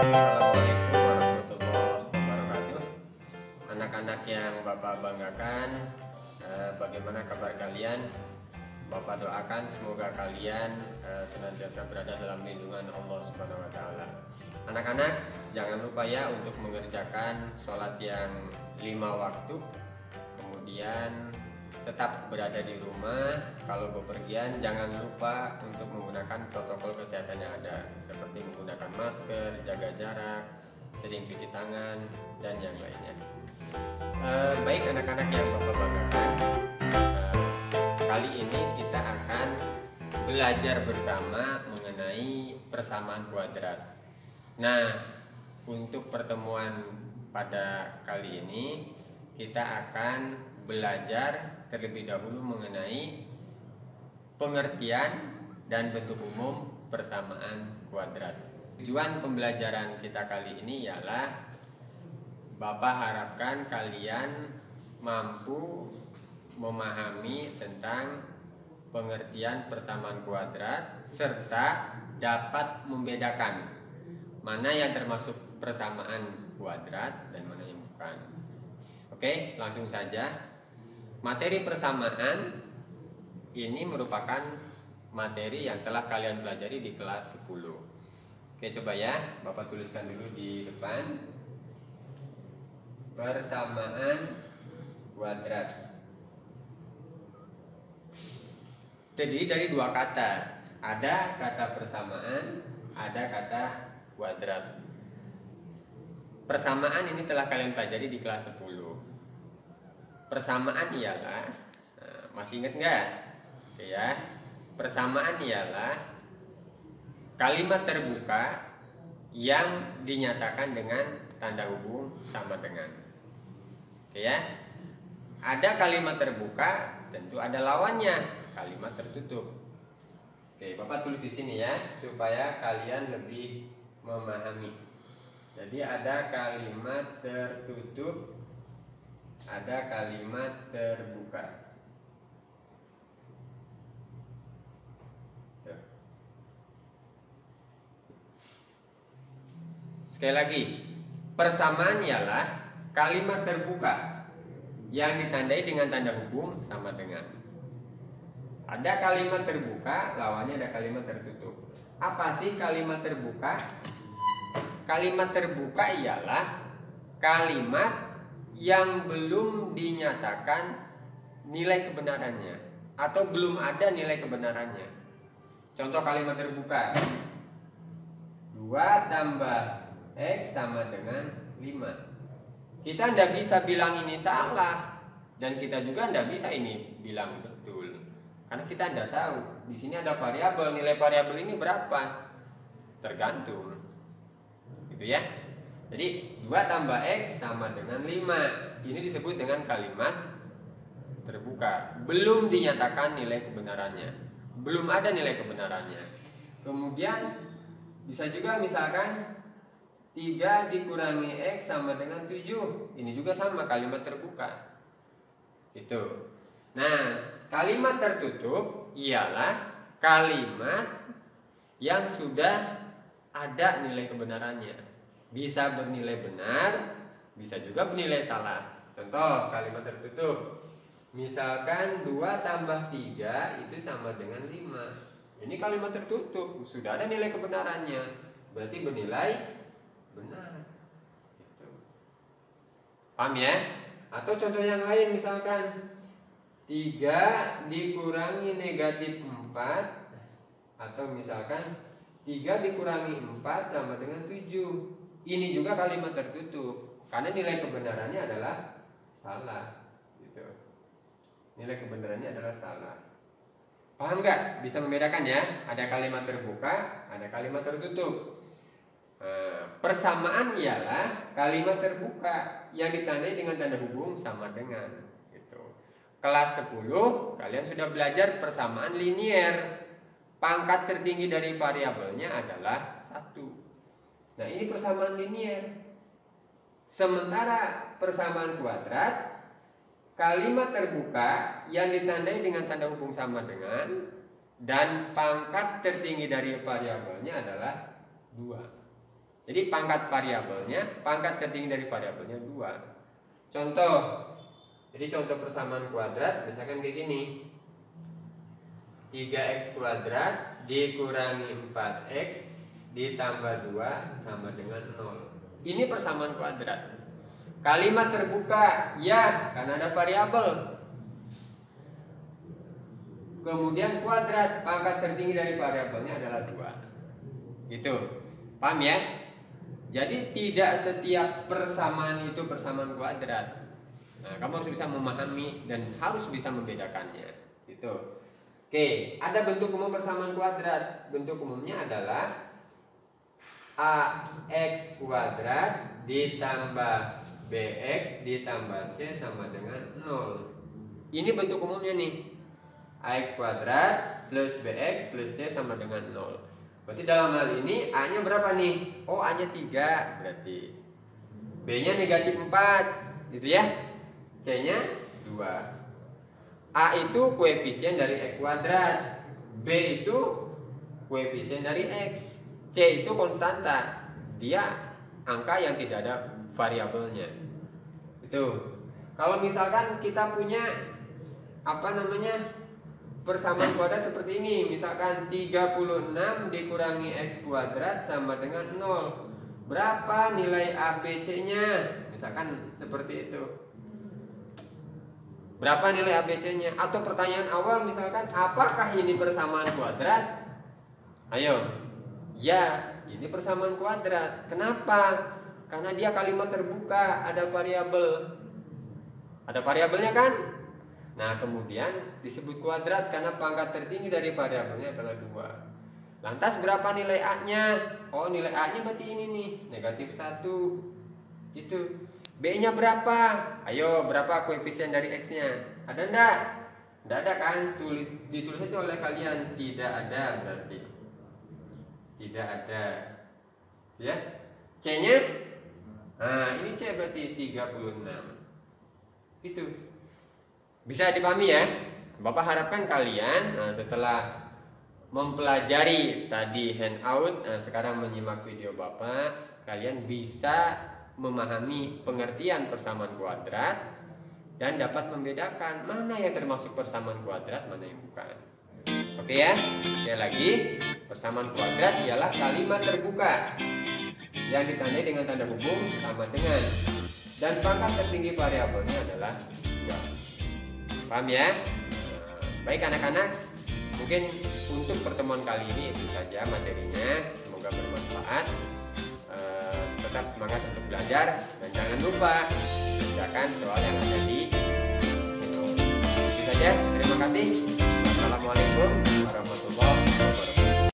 Assalamualaikum warahmatullahi wabarakatuh. Anak-anak yang Bapak banggakan, bagaimana kabar kalian? Bapak doakan semoga kalian senantiasa berada dalam lindungan Allah Subhanahu wa taala. Anak-anak, jangan lupa ya untuk mengerjakan sholat yang 5 waktu. Kemudian tetap berada di rumah. Kalau bepergian jangan lupa untuk menggunakan protokol kesehatan yang ada, seperti menggunakan masker, jaga jarak, sering cuci tangan, dan yang lainnya. Baik anak-anak yang Bapak banggakan, kali ini kita akan belajar bersama mengenai persamaan kuadrat. Nah, untuk pertemuan pada kali ini kita akan belajar terlebih dahulu mengenai pengertian dan bentuk umum persamaan kuadrat. Tujuan pembelajaran kita kali ini ialah Bapak harapkan kalian mampu memahami tentang pengertian persamaan kuadrat serta dapat membedakan mana yang termasuk persamaan kuadrat dan mana yang bukan. Oke, langsung saja. Materi persamaan ini merupakan materi yang telah kalian pelajari di kelas 10. Oke, coba ya, Bapak tuliskan dulu di depan. Persamaan kuadrat. Jadi dari dua kata, ada kata persamaan, ada kata kuadrat. Persamaan ini telah kalian pelajari di kelas 10. Persamaan ialah, masih ingat nggak? Oke ya, persamaan ialah kalimat terbuka yang dinyatakan dengan tanda hubung sama dengan. Oke ya, ada kalimat terbuka, tentu ada lawannya, kalimat tertutup. Oke, Bapak tulis di sini ya, supaya kalian lebih memahami. Jadi ada kalimat tertutup, ada kalimat terbuka. Sekali lagi, persamaan ialah kalimat terbuka yang ditandai dengan tanda hubung sama dengan. Ada kalimat terbuka, lawannya ada kalimat tertutup. Apa sih kalimat terbuka? Kalimat terbuka ialah kalimat yang belum dinyatakan nilai kebenarannya atau belum ada nilai kebenarannya. Contoh kalimat terbuka, 2 tambah X sama dengan 5. Kita tidak bisa bilang ini salah, dan kita juga tidak bisa ini bilang betul, karena kita tidak tahu. Di sini ada variabel, nilai variabel ini berapa? Tergantung, gitu ya. Jadi 2 tambah X sama dengan 5. Ini disebut dengan kalimat terbuka. Belum dinyatakan nilai kebenarannya, belum ada nilai kebenarannya. Kemudian bisa juga misalkan 3 dikurangi X sama dengan 7. Ini juga sama, kalimat terbuka. Itu. Nah, kalimat tertutup ialah kalimat yang sudah ada nilai kebenarannya. Bisa bernilai benar, bisa juga bernilai salah. Contoh kalimat tertutup, misalkan 2 tambah 3 itu sama dengan 5. Ini kalimat tertutup, sudah ada nilai kebenarannya, berarti bernilai benar. Gitu. Paham ya? Atau contoh yang lain, misalkan 3 dikurangi negatif 4, atau misalkan 3 dikurangi 4 sama dengan 7. Ini juga kalimat tertutup, karena nilai kebenarannya adalah salah. Gitu. Nilai kebenarannya adalah salah. Paham nggak? Bisa membedakan ya? Ada kalimat terbuka, ada kalimat tertutup. Persamaan ialah kalimat terbuka yang ditandai dengan tanda hubung sama dengan. Gitu. Kelas 10 kalian sudah belajar persamaan linier. Pangkat tertinggi dari variabelnya adalah 1. Nah, ini persamaan linier. Sementara persamaan kuadrat, kalimat terbuka yang ditandai dengan tanda hubung sama dengan, dan pangkat tertinggi dari variabelnya adalah 2. Jadi pangkat tertinggi dari variabelnya 2. Contoh. Jadi contoh persamaan kuadrat misalkan kayak gini. 3x kuadrat dikurangi 4x ditambah 2 sama dengan 0. Ini persamaan kuadrat. Kalimat terbuka, ya, karena ada variabel. Kemudian kuadrat, pangkat tertinggi dari variabelnya adalah 2. Gitu. Paham ya? Jadi tidak setiap persamaan itu persamaan kuadrat. Nah, kamu harus bisa memahami dan harus bisa membedakannya. Gitu. Oke, ada bentuk umum persamaan kuadrat. Bentuk umumnya adalah ax kuadrat ditambah bx ditambah c sama dengan 0. Ini bentuk umumnya nih. Ax kuadrat plus bx plus c sama dengan 0. Berarti dalam hal ini a-nya berapa nih? Oh, a-nya 3 berarti. B-nya negatif 4 gitu ya. C-nya 2. A itu koefisien dari x kuadrat, B itu koefisien dari x, C itu konstanta, dia angka yang tidak ada variabelnya. Itu. Kalau misalkan kita punya persamaan kuadrat seperti ini, misalkan 36 dikurangi x kuadrat sama dengan 0. Berapa nilai A, B, C-nya? Misalkan seperti itu. Berapa nilai ABC-nya? Atau pertanyaan awal misalkan, apakah ini persamaan kuadrat? Ayo. Ya, ini persamaan kuadrat. Kenapa? Karena dia kalimat terbuka, ada variabel. Ada variabelnya kan? Nah, kemudian disebut kuadrat karena pangkat tertinggi dari variabelnya adalah 2. Lantas berapa nilai A-nya? Oh, nilai A-nya berarti ini nih, negatif 1. Gitu. B-nya berapa? Ayo, berapa koefisien dari X-nya? Ada enggak? Enggak ada kan? Ditulis aja oleh kalian. Tidak ada berarti. Tidak ada. Ya? C-nya? Nah, ini C berarti 36. Itu. Bisa dipahami ya? Bapak harapkan kalian setelah mempelajari tadi handout, sekarang menyimak video Bapak, kalian bisa memahami pengertian persamaan kuadrat dan dapat membedakan mana yang termasuk persamaan kuadrat, mana yang bukan. Oke ya, sekali lagi, persamaan kuadrat ialah kalimat terbuka yang ditandai dengan tanda hubung sama dengan, dan pangkat tertinggi variabelnya adalah 2. Paham ya? Baik anak-anak, mungkin untuk pertemuan kali ini itu saja materinya. Semoga bermanfaat. Tetap semangat untuk belajar dan jangan lupa kerjakan soal yang ada di channel. Itu saja, terima kasih.